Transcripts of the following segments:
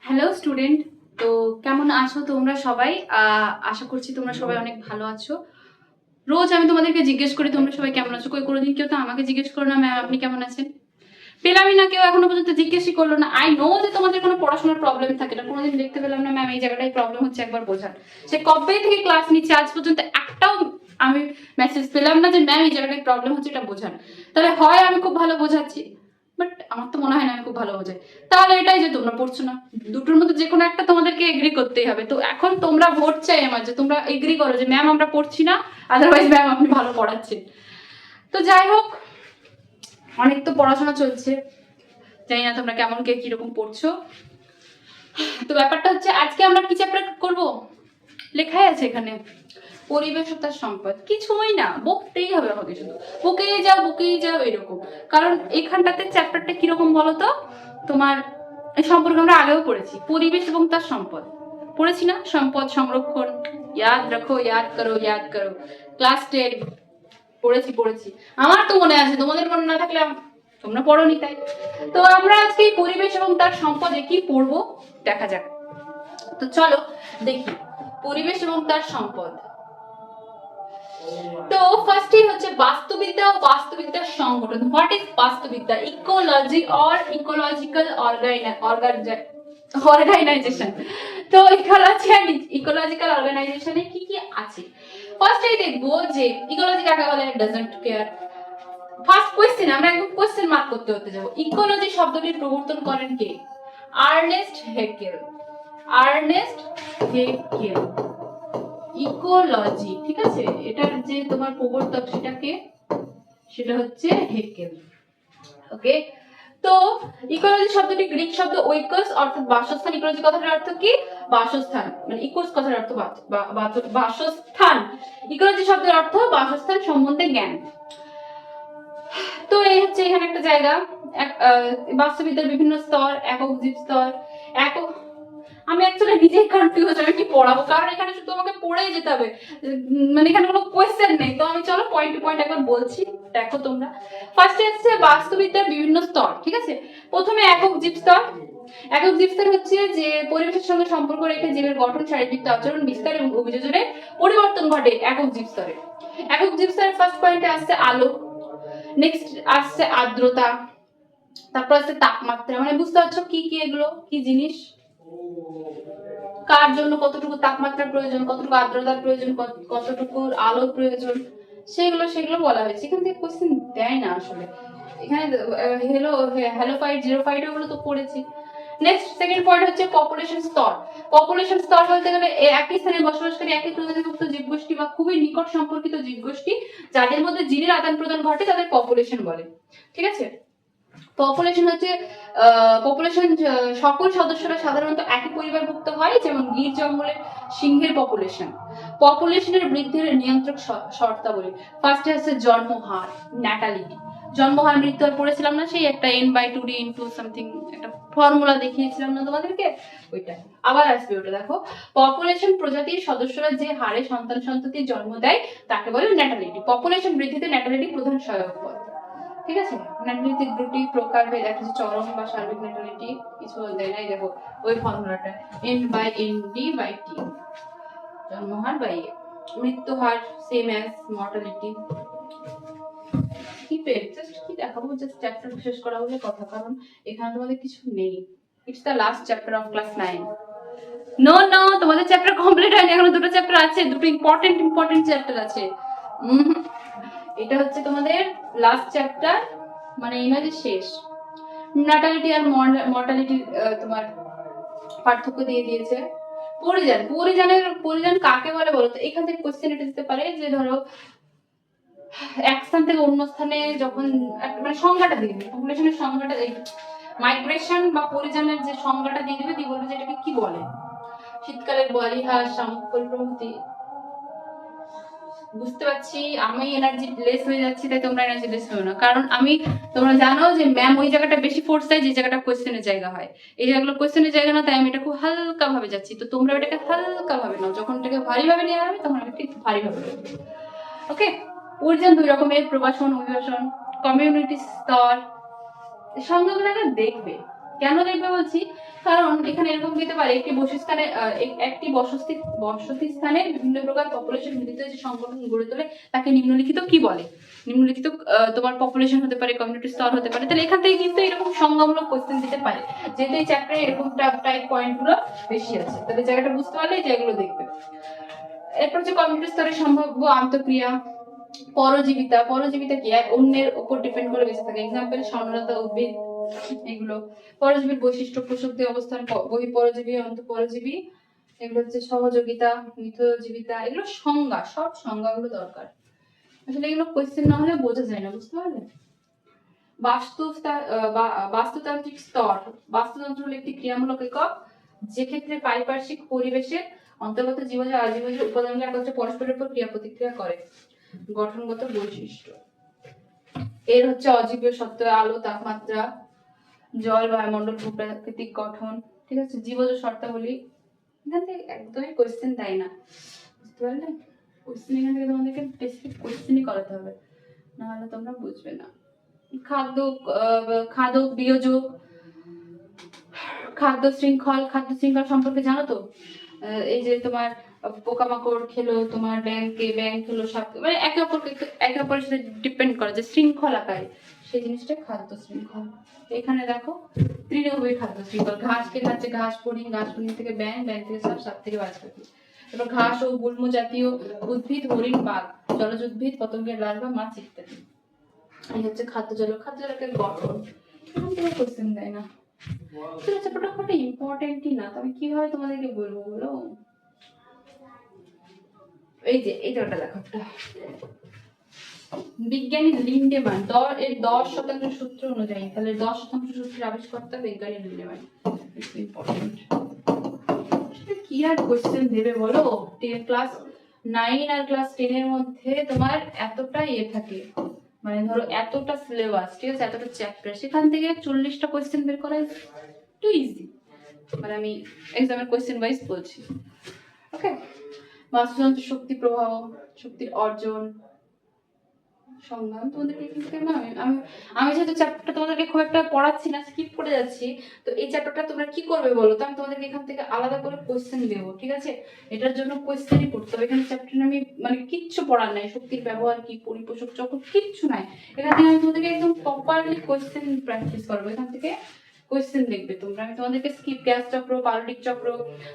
Hello student. তো কেমন আছো তোমরা সবাই? আশা করছি তোমরা সবাই অনেক ভালো আছো। রোজ আমি তোমাদেরকে জিজ্ঞেস করি তোমরা সবাই কেমন আছো, কোনোদিন কেউ তো আমাকে জিজ্ঞেস করো না ম্যাম আপনি কেমন আছেন। পেলামই না, কেউ এখনো পর্যন্ত জিজ্ঞেসই করলো না। আই নো যে তোমাদের কোনো পড়াশোনার প্রবলেম থাকে না, কোনোদিন দেখতে পেলাম না ম্যাম এই জায়গাটাই প্রবলেম হচ্ছে, একবার বোঝান। সে কবে থেকে ক্লাস নিচ্ছে আজ পর্যন্ত একটাও আমি মেসেজ পেলাম না যে ম্যাম এই জায়গাটায় প্রবলেম হচ্ছে, এটা বোঝান। তাহলে হয় আমি খুব ভালো বোঝাচ্ছি, বাট আমার তো মনে হয় না আমি খুব ভালো বোঝাই। তাহলে এটাই যে তোমরা পড়ছো না, দুটোর মধ্যে যে কোনো একটা তোমাদেরকে এগ্রি করতেই হবে। তো এখন তোমরা ভোট চাই আমার, যে তোমরা এগ্রি করো যে ম্যাম আমরা পড়ছি না, আদারওয়াইজ ম্যাম আপনি ভালো পড়াচ্ছেন। তো যাই হোক, অনেক তো পড়াশোনা চলছে, জানি না তোমরা কেমন কে কিরকম পড়ছো। তো ব্যাপারটা হচ্ছে আজকে আমরা কি চ্যাপ্টার করব, লেখাই আছে এখানে পরিবেশ ও তার সম্পদ। কিছুই না, বকতেই হবে আমাকে, শুধু বকেই যাও এরকম। কারণ এখানটাতে চ্যাপ্টারটা কিরকম বলতো, তোমার এই সম্পর্কে আমরা আগেও পড়েছি, পরিবেশ এবং তার সম্পদ পড়েছি না, সম্পদ সংরক্ষণ। ইয়াদ রাখো, ইয়াদ করো, ক্লাস 10 পড়েছি। আমার তো মনে আছে, তোমাদের মনে না থাকলে তোমরা পড়োনি তাই। তো আমরা আজকে এই পরিবেশ এবং তার সম্পদে কি পড়বো দেখা যাক। তো চলো দেখি পরিবেশ এবং তার সম্পদ। তো ফার্স্টই হচ্ছে বাস্তুবিদ্যা ও বাস্তুবিদ্যার সংগঠন। হোয়াট ইজ বাস্তুবিদ্যা? Ecology or ecological organisation. তো ইকোলজিক্যাল অর্গানাইজেশনে কি কি আছে ফার্স্টেই দেখবো। যে ইকোলজি কাকে বলে? Doesn't care. ফার্স্ট কোশ্চেন আমরা একদম কোশ্চেন মার্ক করতে যাব। ইকোলজি শব্দটির প্রবর্তন করেন কে? Ernst Haeckel. ইকোলজি, ঠিক আছে, এটার যে তোমার প্রবর্তক সেটা হচ্ছে হেকেল। ওকে। তো ইকোলজি শব্দটি গ্রিক শব্দ ওইকোস অর্থাৎ বাসস্থান। ইকোলজি কথাটার অর্থ কি? বাসস্থান। মানে ইকোস কথার অর্থ বাসস্থান। ইকোলজি শব্দের অর্থ বাসস্থান সম্বন্ধে জ্ঞান। তো এই হচ্ছে এখানে একটা জায়গা। বাস্তুবিদ্যার বিভিন্ন স্তর, একক, জীব স্তর, একক। আমি অ্যাকচুয়ালি নিজেই কনফিউজ আমি কি পড়াবো, কারণ এখানে শুধু আমাকে পড়েই যেতে হবে, মানে এখানে কোনো কোয়েশ্চেন নেই। তো আমি চলো পয়েন্ট টু পয়েন্ট একবার বলছি, দেখো তোমরা। ফার্স্টে হচ্ছে বাস্তুবিদ্যার বিভিন্ন স্তর, ঠিক আছে। প্রথমে একক জীব স্তর। একক জীব স্তর হচ্ছে যে পরিবেশের সঙ্গে সম্পর্ক রেখে জীবের গঠন, শারীরিক আচরণ, বিস্তার এবং অভিযোজনে পরিবর্তন ঘটে একক জীব স্তরে। একক জীব স্তরের ফার্স্ট পয়েন্টে আসছে আলো, নেক্সট আসছে আর্দ্রতা, তারপর আসছে তাপমাত্রা। মানে বুঝতে পারছো কি কি এগুলো কি জিনিস, কার জন্য কতটুকু তাপমাত্রার প্রয়োজন, কতটুকু আর্দ্রতার প্রয়োজন, কতটুকু আলোর প্রয়োজন, সেগুলো বলা হয়েছে। এখান থেকে কোশ্চেন দেয় না আসলে। এখানে হ্যালোফাইট, জিরোফাইট ওগুলো তো পড়েছি। নেক্সট সেকেন্ড পয়েন্ট হচ্ছে পপুলেশন স্তর। পপুলেশন স্তর বলতে গেলে একই স্থানে বসবাসকারী একই প্রজাতিভুক্ত জীবগোষ্ঠী বা খুবই নিকট সম্পর্কিত জীবগোষ্ঠী যাদের মধ্যে জিনের আদান প্রদান ঘটে তাদের পপুলেশন বলে, ঠিক আছে। পপুলেশন হচ্ছে সকল সদস্যরা সাধারণত একই পরিবারভুক্ত হয়, যেমন গির জঙ্গলের সিংহের পপুলেশন। পপুলেশনের বৃদ্ধির নিয়ন্ত্রক শর্তাবলী। ফার্স্টে হচ্ছে জন্মহার, ন্যাটালিটি। জন্মহার মৃত্যু আর পড়েছিলাম না, সেই একটা n/2d ইনটু সামথিং একটা ফর্মুলা দেখিয়েছিলাম না তোমাদেরকে, ওইটা আবার আসবে ওটা। দেখো, পপুলেশন প্রজাতির সদস্যরা যে হারে সন্তান সন্ততির জন্ম দেয় তাকে বলে ন্যাটালিটি। পপুলেশন বৃদ্ধিতে ন্যাটালিটি প্রধান সহায়ক পদ, ঠিক আছে। ন্যাটালিটির দুটি প্রকারভেদ, একটা হচ্ছে চরম বা সার্বিক ন্যাটালিটি, কিছু দেয় নাই, দেখো ওই ফর্মুলাটা n/ND/T, জন্মহার বাই মৃত্যু হার সেম অ্যাজ মর্টালিটি। কি দেখাবো, জাস্ট চ্যাপ্টার শেষ করা বলে কথা, কারণ এখানে তোমাদের কিছু নেই। It's the last chapter of class 9। No তোমাদের চ্যাপ্টার কমপ্লিট হয়নি, এখনো দুটো চ্যাপ্টার আছে, দুটো ইম্পর্টেন্ট চ্যাপ্টার আছে। এটা হচ্ছে তোমাদের লাস্ট চ্যাপ্টার, মানে এই নয় যে শেষ। ন্যাটালিটি আর মর্টালিটি তোমার পার্থক্য দিয়ে দিয়েছে। পরিযান কাকে বলে বলো তো? এখান থেকে কোশ্চেন এটা দিতে পারে যে ধরো এক স্থান থেকে অন্য স্থানে যখন মানে সংজ্ঞাটা দিয়ে দিবে, পপুলেশনের সংজ্ঞাটা, মাইগ্রেশন বা পরিযানের যে সংজ্ঞাটা দিয়ে দিবে, দিয়ে বলবে যে এটাকে কি বলে। শীতকালের বলিহাস, শামুকল প্রভৃতি। বুঝতে পারছি আমি এনার্জি লেস হয়ে যাচ্ছি, তাই তোমরা এনার্জি লেস হও না, কারণ তোমরা জানো যে ম্যাম ওই জায়গাটা বেশি ফোর্স দেয় যে জায়গাটা কোশ্চেনের জায়গা হয়। এই জায়গাগুলো কোশ্চেনের জায়গা না, তাই আমি এটা খুব হালকা ভাবে যাচ্ছি। তো তোমরা এটাকে হালকা ভাবে নাও, যখন এটাকে ভারী ভাবে নেওয়া হবে তখন আমি ঠিক ভারী ভাবে নেবো। ওকে। পরিযান দুই রকমের, প্রবাসন, অভিবাসন। কমিউনিটি স্তর, সংজ্ঞাগুলো দেখবে। কেন দেখবে বলছি, কারণ এখানে এরকম দিতে পারে একটি বসস্থানে একটি বসতি স্থানে বিভিন্ন প্রকার পপুলেশন মিলিত যে সংগঠন গড়ে তোলে তাকে নিম্নলিখিত কি বলে? নিম্নলিখিত তোমার পপুলেশন হতে পারে, কমিউনিটি স্তর হতে পারে। তাহলে এখান থেকে কিন্তু এরকম সংজ্ঞামূলক কোশ্চেন দিতে পারে, যেহেতু এই চ্যাপ্টারে এরকম টাইপ পয়েন্ট গুলো বেশি আছে। তাহলে জায়গাটা বুঝতে পারলে এই জায়গাগুলো দেখবে। এরপর হচ্ছে কমিউনিটি স্তরে সম্ভাব্য আন্তঃক্রিয়া। পরজীবিতা কি? অন্যের উপর ডিপেন্ড করে বেঁচে থাকে। এক্সাম্পল সান্দ্রতা, উদ্ভিদ, এগুলো। পরজীবীর বৈশিষ্ট্য, প্রসক্তি অবস্থান, বহি পরজীবী, অন্তঃপরজীবী, এগুলো হচ্ছে সহযোগিতা, মিথজীবিতা, এগুলো সংজ্ঞা, সব সংজ্ঞাগুলো দরকার। আসলে এগুলো কোয়েশ্চেন না হলে বোঝা যায় না, বুঝতে পারলে? বাস্তুতান্ত্রিক স্তর। বাস্তুতন্ত্র হলো একটি ক্রিয়ামূলক একক, যে ক্ষেত্রে পারিপার্শ্বিক পরিবেশের অন্তর্গত জীবজ আর অজীবজ উপাদানগুলো একত্রে পরস্পরের উপর ক্রিয়া প্রতিক্রিয়া করে। গঠনগত বৈশিষ্ট্য, এর হচ্ছে অজীবীয় সত্ত্ব, আলো, তাপমাত্রা, জল, বায়ুমণ্ডল, ভূপ্রাকৃতিক গঠন, ঠিক আছে। জীবজ শর্তাবলী, এখান থেকে একদমই কোয়েশ্চেন দেয় না, বুঝতে পারলে? কোয়েশ্চেন এখান থেকে তোমাদেরকে স্পেসিফিক কোয়েশ্চেনই করাতে হবে, নাহলে তোমরা বুঝবে না। খাদ্য বিয়োজক, খাদ্য শৃঙ্খল সম্পর্কে জানো তো? এই যে তোমার পোকামাকড় খেলো, তোমার ব্যাংক খেলো, সাপ, মানে একে অপরের সাথে ডিপেন্ড করে যে শৃঙ্খল আকারে, সেই জিনিসটা খাদ্য শৃঙ্খল। এখানে দেখো তৃণভোজী খাদ্য শৃঙ্খল, ঘাসকে খাচ্ছে ঘাস ফড়িং, ঘাস ফড়িং থেকে ব্যাং, ব্যাং থেকে সাপ, সাপ থেকে বাজপাখি। এবার ঘাস ও গুল্ম জাতীয় উদ্ভিদ, হরিণ, বাঘ, জলজ উদ্ভিদ, পতঙ্গের লার্ভা, মাছ ইত্যাদি। এই হচ্ছে খাদ্য জলকের গঠন। এখান থেকে কোশ্চেন দেয় না, ছোটখাটো ইম্পর্টেন্টই না, তবে কিভাবে তোমাদেরকে বলবো বলো? এই যে এটা দেখো, একটা বিজ্ঞানী লিন্ডেম্যান এর 10% সূত্র অনুযায়ী, তাহলে 10% সূত্রের আবিষ্কর্তা বিজ্ঞানী লিন্ডেম্যান। ইম্পর্টেন্ট। কি আর কোশ্চেন দেবে বলো? ক্লাস 9 আর ক্লাস 10 এর মধ্যে তোমার এতটা থাকে, মানে ধরো এতটা সিলেবাস, ঠিক আছে, এতটা চ্যাপ্টার, সেখান থেকে 40টা কোশ্চেন বের করা একটু ইজি। মানে আমি এক্সামের কোশ্চেন ওয়াইজ বলছি, ওকে। বাস্তুতন্ত্র, শক্তি প্রবাহ, শক্তির অর্জন, সংজ্ঞা। তোমাদেরকে আমি যেহেতু চ্যাপ্টারটা তোমাদেরকে খুব একটা পড়াচ্ছি না, স্কিপ করে যাচ্ছি, তো এই চ্যাপ্টারটা তোমরা কি করবে বলো তো? আমি তোমাদেরকে এখান থেকে আলাদা করে কোশ্চেন দেবো, ঠিক আছে? এটার জন্য কোশ্চেনই পড়তে হবে। এখানে চ্যাপ্টার আমি মানে কিচ্ছু পড়ার নাই, শক্তির ব্যবহার কি, পরিপোষক চক্র, কিচ্ছু নাই। এখান থেকে আমি তোমাদেরকে একদম প্রপারলি কোশ্চেন প্র্যাকটিস করবো। এখান থেকে কোয়েশ্চেন দেখবে তোমরা। আমি তোমাদেরকে স্কিপ, গ্যাস চক্র, পারমাণবিক চক্র,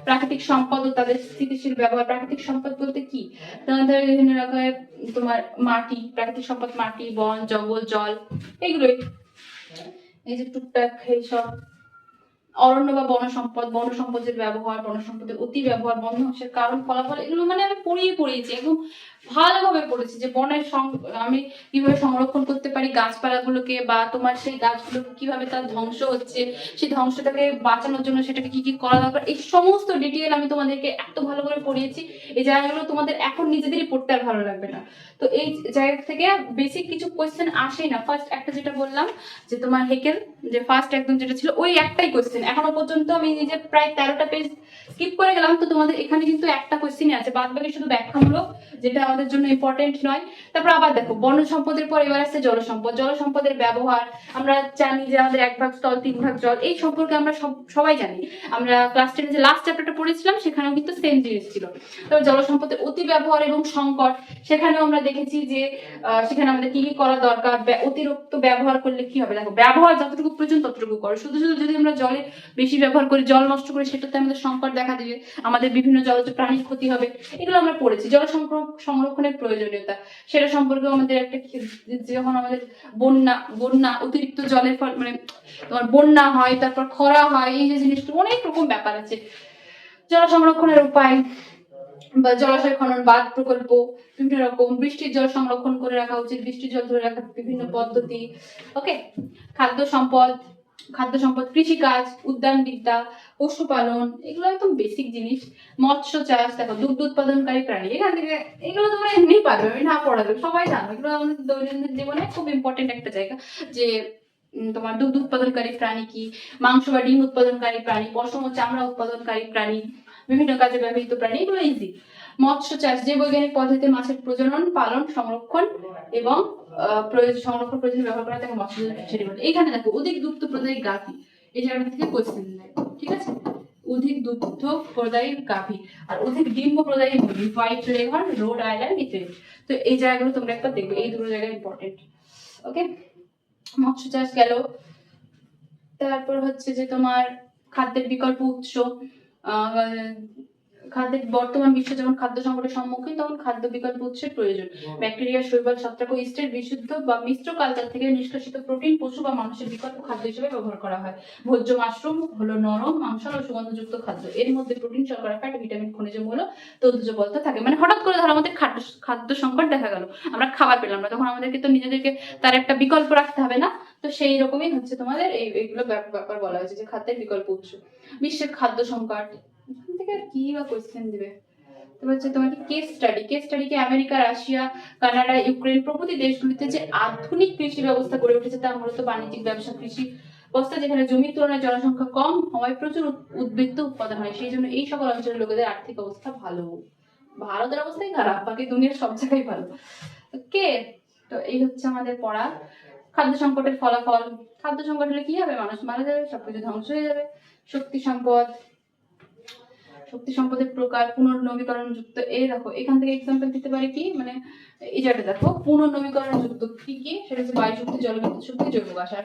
প্রাকৃতিক সম্পদ ও তাদের স্থিতিশীল ব্যবহার। প্রাকৃতিক সম্পদ বলতে কি? তোমাদের বিভিন্ন রকমের তোমার মাটি, প্রাকৃতিক সম্পদ, মাটি, বন, জঙ্গল, জল, এগুলোই। এই যে টুকটাক এইসব। অরণ্য বা বন সম্পদের ব্যবহার, বন সম্পদের অতি ব্যবহার, বন ধ্বংসের কারণ, ফলাফল, এগুলো মানে আমি পড়িয়েছি একদম ভালোভাবে পড়েছি, যে বনের আমি কিভাবে সংরক্ষণ করতে পারি গাছপালাগুলোকে, বা তোমার সেই গাছগুলোকে কিভাবে তার ধ্বংস হচ্ছে, সেই ধ্বংসটাকে বাঁচানোর জন্য সেটাকে কি কি করা দরকার, এই সমস্ত ডিটেল আমি তোমাদেরকে এত ভালো করে পড়িয়েছি। এই জায়গাগুলো তোমাদের এখন নিজেদেরই পড়তে আর ভালো লাগবে না। তো এই জায়গা থেকে বেসিক কিছু কোয়েশ্চেন আসেই না। ফার্স্ট একটা যেটা বললাম যে তোমার হেকেল, যে ফার্স্ট একদম যেটা ছিল, ওই একটাই কোয়েশ্চেন। এখনো পর্যন্ত আমি নিজে প্রায় 13টা পেজ স্কিপ করে গেলাম, তো তোমাদের এখানে কিন্তু একটা কোয়েশ্চেনই আছে, বাদ বাকি শুধু ব্যাখ্যামূলক, যেটা আমাদের জন্য ইম্পর্টেন্ট নয়। তারপর আবার দেখো বন সম্পদের পর এবার আসছে জল সম্পদ। জল সম্পদের ব্যবহার, আমরা জানি যে আমাদের 1 ভাগ স্থল, 3 ভাগ জল, এই সম্পর্কে আমরা সবাই জানি। আমরা ক্লাস 10 যে লাস্ট চ্যাপ্টারটা পড়েছিলাম সেখানেও কিন্তু সেম জিনিস ছিল। তারপর জল সম্পদের অতি ব্যবহার এবং সংকট, সেখানেও আমরা দেখেছি যে সেখানে আমাদের কি কি করা দরকার, অতিরিক্ত ব্যবহার করলে কি হবে। দেখো ব্যবহার যতটুকু প্রয়োজন ততটুকু করো, শুধু যদি আমরা জলে বেশি ব্যবহার করি, জল নষ্ট করি, সেটাতে আমাদের সংকট দেখা দিবে, আমাদের বিভিন্ন জলজ প্রাণীর ক্ষতি হবে। এগুলো আমরা পড়েছি। জল সংরক্ষণের প্রয়োজনীয়তা, সেটা সম্পর্কে আমাদের একটা, যখন আমাদের বন্যা অতিরিক্ত জলের ফল, মানে তোমার বন্যা হয়, তারপর খরা হয়, এই যে জিনিসটা অনেক রকম ব্যাপার আছে। জল সংরক্ষণের উপায়, বা জলাশয় খনন, বাঁধ প্রকল্প, বিভিন্ন রকম। বৃষ্টির জল সংরক্ষণ করে রাখা উচিত, বৃষ্টির জল ধরে রাখার বিভিন্ন পদ্ধতি, ওকে। খাদ্য সম্পদ, কৃষিকাজ, উদ্যানবিদ্যা, পশুপালন, এগুলো একদম বেসিক জিনিস। মৎস্য চাষ, দেখো দুগ্ধ উৎপাদনকারী প্রাণী, এখান থেকে এগুলো তোমরা এমনি পারবে, আমি না পড়াবে, সবাই জানো এগুলো আমাদের দৈনন্দিন জীবনে খুব ইম্পর্টেন্ট একটা জায়গা। যে তোমার দুগ্ধ উৎপাদনকারী প্রাণী কি, মাংস বা ডিম উৎপাদনকারী প্রাণী, পশম ও চামড়া উৎপাদনকারী প্রাণী, বিভিন্ন কাজে ব্যবহৃত প্রাণী, এগুলো ইজি। মৎস্য চাষ, যে বৈজ্ঞানিক পদ্ধতিতে মাছের প্রজনন, পালন, সংরক্ষণ এবং সংরক্ষণ প্রয়োজন ব্যবহার করা তাকে মৎস্য চাষ বলে। এখানে দেখো অধিক দুগ্ধ প্রদায়ী গাভী, এই জায়গাটা থেকে কোয়েশ্চেন নেয়, ঠিক আছে। অধিক দুগ্ধ প্রদায়ী গাভী আর অধিক ডিম্ব প্রদায়ী মুরগি, হোয়াইট লেঘর, রোড আইল্যান্ড ইত্যাদি। তো এই জায়গাগুলো তোমরা একবার দেখবে, এই দুটো জায়গা ইম্পর্টেন্ট। ওকে, মৎস্য চাষ গেল। তারপর হচ্ছে যে তোমার খাদ্যের বিকল্প উৎস। খাদ্যের বর্তমান বিশ্ব যখন খাদ্য সংকটের সম্মুখীন, তখন খাদ্য বিকল্প উৎসের প্রয়োজন। ব্যাকটেরিয়া, শৈবাল, ছত্রাক ও ইস্টের বিশুদ্ধ বা মিশ্র কালচার থেকে নিষ্কাশিত প্রোটিন পশু বা মানুষের বিকল্প খাদ্য হিসেবে ব্যবহার করা হয়। ভোজ্য মাশরুম হলো নরম মাংসাল ও সুগন্ধযুক্ত খাদ্য। এর মধ্যে প্রোটিন, শর্করা, ফ্যাট, ভিটামিন, খনিজ মৌল, তৌলজ পদার্থ থাকে। মানে হঠাৎ করে ধরো আমাদের খাদ্য সংকট দেখা গেল, আমরা খাবার পেলাম না, তখন আমাদেরকে তো নিজেদেরকে তার একটা বিকল্প রাখতে হবে না। তো সেই রকমই হচ্ছে তোমাদের এইগুলো ব্যাপার বলা হয়েছে যে খাদ্যের বিকল্প উৎস। বিশ্বের খাদ্য সংকট থেকে আর কি বা কোয়েশ্চেন দিবে। তারপর হচ্ছে তোমার কেস স্টাডি কে আমেরিকা, রাশিয়া, কানাডা, ইউক্রেন প্রভৃতি দেশগুলিতে যে আধুনিক কৃষি ব্যবস্থা গড়ে উঠেছে তা মূলত বাণিজ্যিক ব্যবসা কৃষি ব্যবস্থা, যেখানে জমির তুলনায় জনসংখ্যা কম হওয়ায় প্রচুর উদ্বৃত্ত উৎপাদন হয়। সেই জন্য এই সকল অঞ্চলের লোকেদের আর্থিক অবস্থা ভালো। ভারতের অবস্থাই খারাপ, বাকি দুনিয়ার সব জায়গায় ভালো। ওকে, তো এই হচ্ছে আমাদের পড়া। খাদ্য সংকটের ফলাফল। খাদ্য সংকট হলে কি হবে? মানুষ মারা যাবে, সবকিছু ধ্বংস হয়ে যাবে। শক্তি সম্পদের প্রকার, পুনর্নবীকরণ যুক্ত। এই দেখো এখান থেকে এক্সাম্পল দিতে পারি কি, মানে এই জায়গাটা দেখো পুনর্নবীকরণ যুক্ত কি কি, সেটা হচ্ছে বায়ু শক্তি, জলবিদ্যুৎ শক্তি, জৈব গ্যাস। আর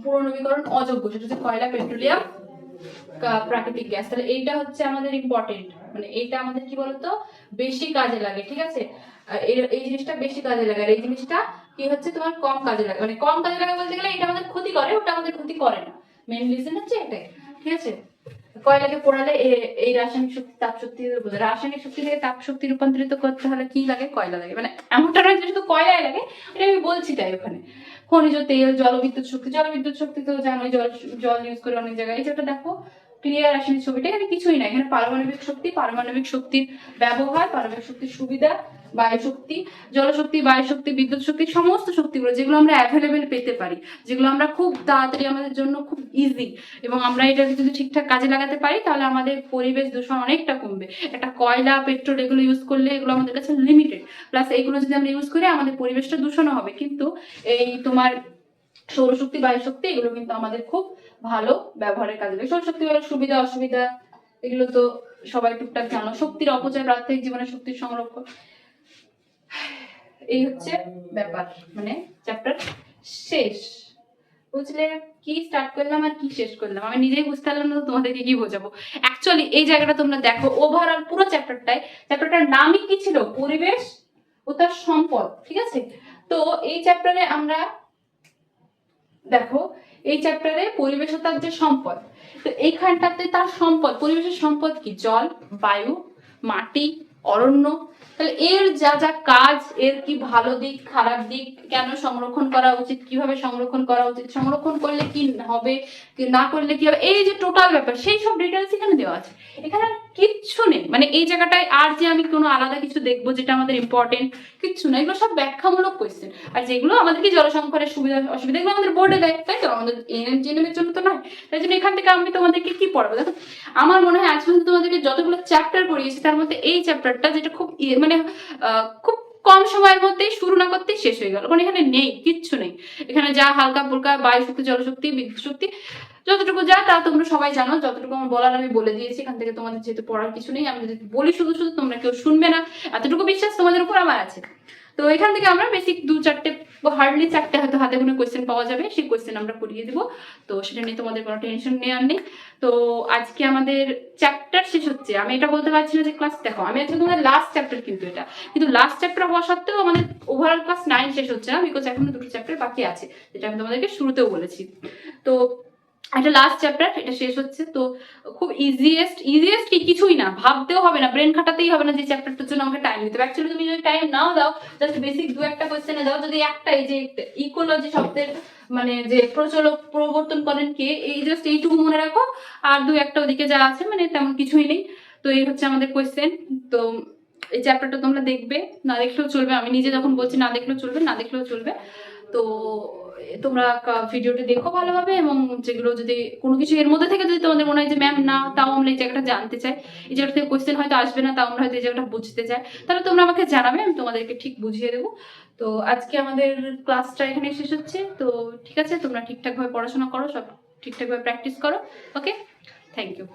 পুনর্নবীকরণ অযোগ্য, সেটা হচ্ছে কয়লা, পেট্রোলিয়াম, প্রাকৃতিক গ্যাস। তাহলে এইটা হচ্ছে আমাদের ইম্পর্টেন্ট, মানে এইটা আমাদের কি বলতো বেশি কাজে লাগে, ঠিক আছে। এই জিনিসটা বেশি কাজে লাগে, আর এই জিনিসটা কি হচ্ছে তোমার কম কাজে লাগে। মানে কম কাজে লাগে বলতে গেলে এটা আমাদের ক্ষতি করে, ওটা আমাদের ক্ষতি করে না। মেইন রিজন হচ্ছে এটাই, ঠিক আছে। কয়লাকে পোড়ালে এই রাসায়নিক শক্তি তাপ শক্তি, রাসায়নিক শক্তি থেকে তাপ শক্তি রূপান্তরিত করতে হলে কি লাগে? কয়লা লাগে। মানে এমনটা নয় যে শুধু কয়লাই লাগে, এটা আমি বলছি তাই। ওখানে খনিজ তেল, জলবিদ্যুৎ শক্তি তো জানোই, জল ইউজ করে অনেক জায়গায়। এই যেটা দেখো ক্লিয়ার রাসায়নিক ছবিটা, এখানে কিছুই না। এখানে পারমাণবিক শক্তির ব্যবহার, পারমাণবিক শক্তির সুবিধা, বায়ু শক্তি, জলশক্তি, বায়ু শক্তি, বিদ্যুৎ শক্তি, সমস্ত শক্তিগুলো যেগুলো আমরা অ্যাভেলেবেল পেতে পারি, যেগুলো আমরা খুব তাড়াতাড়ি, আমাদের জন্য খুব ইজি, এবং আমরা এটা যদি ঠিকঠাক কাজে লাগাতে পারি তাহলে আমাদের পরিবেশ দূষণ অনেকটা কমবে। একটা কয়লা, পেট্রোল এগুলো ইউজ করলে এগুলো আমাদের কাছে লিমিটেড, প্লাস এইগুলো যদি আমরা ইউজ করি আমাদের পরিবেশটা দূষণও হবে। কিন্তু এই তোমার সৌরশক্তি, বায়ু শক্তি এগুলো কিন্তু আমাদের খুব ভালো ব্যবহারের কাজে লাগে। সৌরশক্তি হলো সুবিধা অসুবিধা, এগুলো তো সবাই টুকটাক জানো। শক্তির অপচয়, প্রাত্যহিক জীবনে শক্তির সংরক্ষণ। এই হচ্ছে ব্যাপার, মানে চ্যাপ্টার শেষ। বুঝলে কি স্টার্ট করলাম আর কি শেষ করলাম আমি নিজেই বুঝতে পারলাম না, তো তোমাদেরকে কি বোঝাবো। অ্যাকচুয়ালি এই জায়গাটা তোমরা দেখো, ওভারঅল পুরো চ্যাপ্টারটার নামই কি ছিল? পরিবেশ ও তার সম্পদ, ঠিক আছে। তো এই চ্যাপ্টারে আমরা দেখো, এই চ্যাপ্টারে পরিবেশ ও তার যে সম্পদ, তো এইখানটাতে তার সম্পদ, পরিবেশের সম্পদ কি? জল, বায়ু, মাটি, অরণ্য। তাহলে এর যা যা কাজ, এর কি ভালো দিক, খারাপ দিক, কেন সংরক্ষণ করা উচিত, কিভাবে সংরক্ষণ করা উচিত, সংরক্ষণ করলে কি হবে, না করলে কি হবে, এই যে টোটাল ব্যাপার, সেই সব ডিটেলস এখানে দেওয়া আছে। এখানে আর কিচ্ছু নেই, মানে এই জায়গাটায় আর যে আমি কোনো আলাদা কিছু দেখবো যেটা আমাদের ইম্পর্টেন্ট, কিচ্ছু না। এগুলো সব ব্যাখ্যামূলক কোয়েশ্চেন, আর যেগুলো আমাদেরকে জলসংকটের সুবিধা অসুবিধা এগুলো আমাদের বোর্ডে দেয়, তাই তো, আমাদের এনএম জন্য তো নয়। তাই জন্য এখান থেকে আমি তোমাদেরকে কি পড়াবো দেখো, আমার মনে হয় আজ পর্যন্ত তোমাদেরকে যতগুলো চ্যাপ্টার পড়িয়েছি তার মধ্যে এই চ্যাপ্টারটা যেটা খুব মানে খুব কম সময়ের মধ্যেই শুরু না করতেই শেষ হয়ে গেল, কারণ এখানে নেই, কিচ্ছু নেই। এখানে যা হালকা ফুলকা বায়ু শক্তি, জলশক্তি, বিদ্যুৎ শক্তি, যতটুকু যা তা তোমরা সবাই জানো, যতটুকু আমার বলার আমি বলে দিয়েছি। এখান থেকে তোমাদের যেহেতু পড়ার কিছু নেই, আমি যদি বলি শুধু শুধু তোমরা কেউ শুনবে না, এতটুকু বিশ্বাস তোমাদের উপর আমার আছে। তো এখান থেকে আমরা বেসিক 2-4টে, হার্ডলি 4টে হয়তো হাতে কোনো কোয়েশ্চেন পাওয়া যাবে, সেই কোয়েশ্চেন আমরা করিয়ে দিব। তো সেটা নিয়ে তোমাদের কোনো টেনশন নেওয়ার নেই। তো আজকে আমাদের চ্যাপ্টার শেষ হচ্ছে, আমি এটা বলতে পারছি না যে ক্লাস, দেখো আমি আজকে তোমাদের লাস্ট চ্যাপ্টার, কিন্তু লাস্ট চ্যাপ্টার হওয়া সত্ত্বেও আমাদের ওভারঅল ক্লাস 9 শেষ হচ্ছে না, বিকজ এখনো 2টো চ্যাপ্টার বাকি আছে, যেটা আমি তোমাদেরকে শুরুতেও বলেছি। তো এটা লাস্ট চ্যাপ্টার, এটা শেষ হচ্ছে। তো খুব ইজিয়েস্ট কি, কিছুই না, ভাবতেও হবে না, ব্রেন খাটাতেই হবে না যে চ্যাপ্টারটার জন্য আমাকে টাইম দিতে হবে। অ্যাকচুয়ালি তুমি যদি টাইম নাও দাও, জাস্ট বেসিক 2-1টা কোয়েশ্চেনে দাও, যদি একটা এই যে ইকোলজি শব্দের মানে যে প্রবর্তন করেন কে, এই জাস্ট এইটুকু মনে রাখো, আর 2-1টা ওদিকে যা আছে মানে তেমন কিছুই নেই। তো এই হচ্ছে আমাদের কোয়েশ্চেন। তো এই চ্যাপ্টারটা তোমরা দেখবে, না দেখলেও চলবে, আমি নিজে যখন বলছি না দেখলেও চলবে, তো তোমরা ভিডিওটি দেখো ভালোভাবে, এবং যেগুলো যদি কোনো কিছু এর মধ্যে থেকে যদি তোমাদের মনে হয় যে ম্যাম না, তাও আমরা এই জায়গাটা জানতে চাই, এই জায়গা থেকে কোয়েশ্চেন হয়তো আসবে না, তাও আমরা হয়তো এই জায়গাটা বুঝতে চাই, তাহলে তোমরা আমাকে জানাবে, আমি তোমাদেরকে ঠিক বুঝিয়ে দেবো। তো আজকে আমাদের ক্লাসটা এখানে শেষ হচ্ছে। তো ঠিক আছে, তোমরা ঠিকঠাকভাবে পড়াশোনা করো, সব ঠিকঠাকভাবে প্র্যাকটিস করো। ওকে, থ্যাংক ইউ।